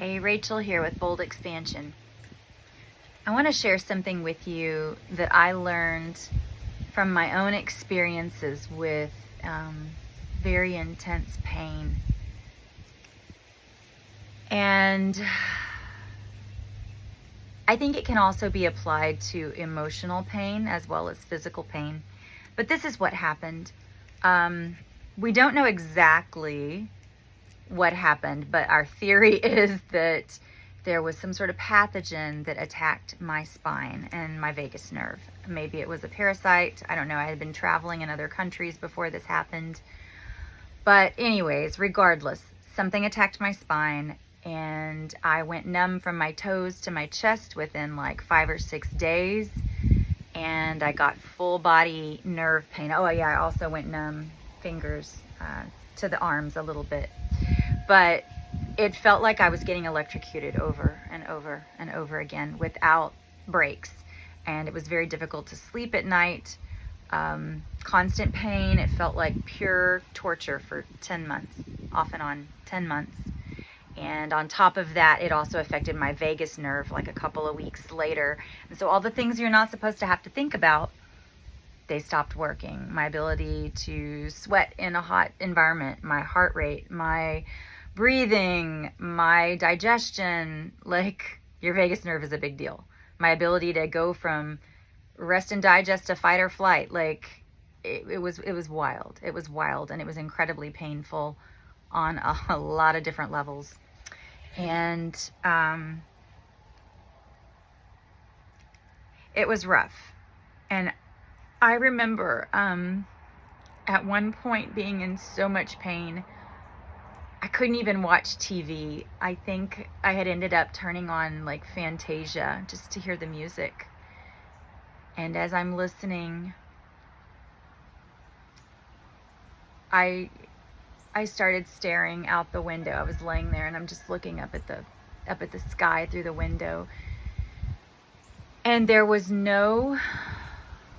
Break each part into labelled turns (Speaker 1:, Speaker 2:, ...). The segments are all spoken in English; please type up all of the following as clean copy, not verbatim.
Speaker 1: Hey, Rachel here with Bold Expansion. I want to share something with you that I learned from my own experiences with very intense pain. And I think it can also be applied to emotional pain as well as physical pain. But this is what happened. We don't know exactly what happened, but our theory is that there was some sort of pathogen that attacked my spine and my vagus nerve. Maybe it was a parasite. I don't know. I had been traveling in other countries before this happened. But anyways, regardless, something attacked my spine and I went numb from my toes to my chest within like 5 or 6 days. And I got full body nerve pain. Oh yeah, I also went numb, fingers to the arms a little bit. But it felt like I was getting electrocuted over and over and over again without breaks. And it was very difficult to sleep at night. Constant pain. It felt like pure torture for 10 months, off and on 10 months. And on top of that, it also affected my vagus nerve like a couple of weeks later. And so all the things you're not supposed to have to think about, they stopped working. My ability to sweat in a hot environment, my heart rate, my breathing, my digestion, like your vagus nerve is a big deal. My ability to go from rest and digest to fight or flight, like it was wild. It was wild, and it was incredibly painful on a lot of different levels. And it was rough. And I remember at one point being in so much pain, I couldn't even watch TV. I think I had ended up turning on like Fantasia just to hear the music. And as I'm listening, I started staring out the window. I was laying there and I'm just looking up at the sky through the window. And there was no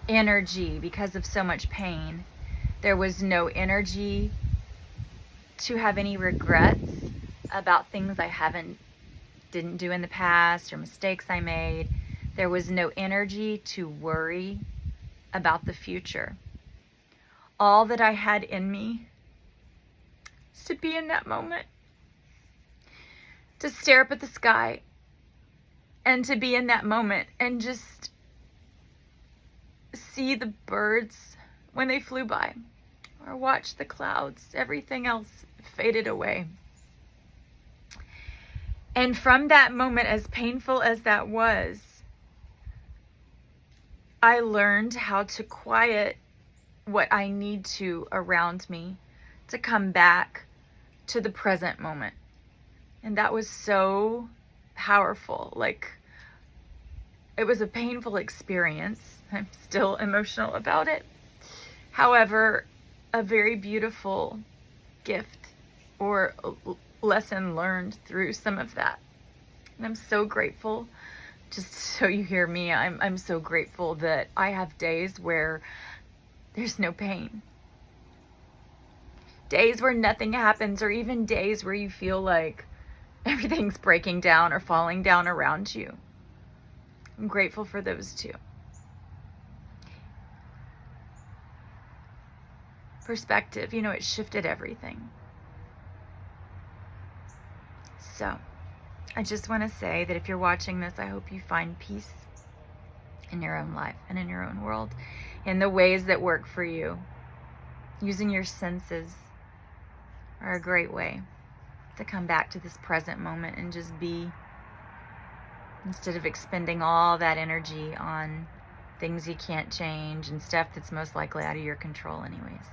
Speaker 1: energy because of so much pain. There was no energy to have any regrets about things I didn't do in the past or mistakes I made. There was no energy to worry about the future. All that I had in me is to be in that moment, to stare up at the sky and to be in that moment and just see the birds when they flew by or watch the clouds. Everything else faded away. And from that moment, as painful as that was, I learned how to quiet what I need to around me to come back to the present moment. And that was so powerful. Like, it was a painful experience. I'm still emotional about it. However, a very beautiful gift or lesson learned through some of that. And I'm so grateful. Just so you hear me, I'm so grateful that I have days where there's no pain. Days where nothing happens, or even days where you feel like everything's breaking down or falling down around you. I'm grateful for those too. Perspective, it shifted everything. So, I just want to say that if you're watching this, I hope you find peace in your own life and in your own world, in the ways that work for you. Using your senses are a great way to come back to this present moment and just be, instead of expending all that energy on things you can't change and stuff that's most likely out of your control anyways.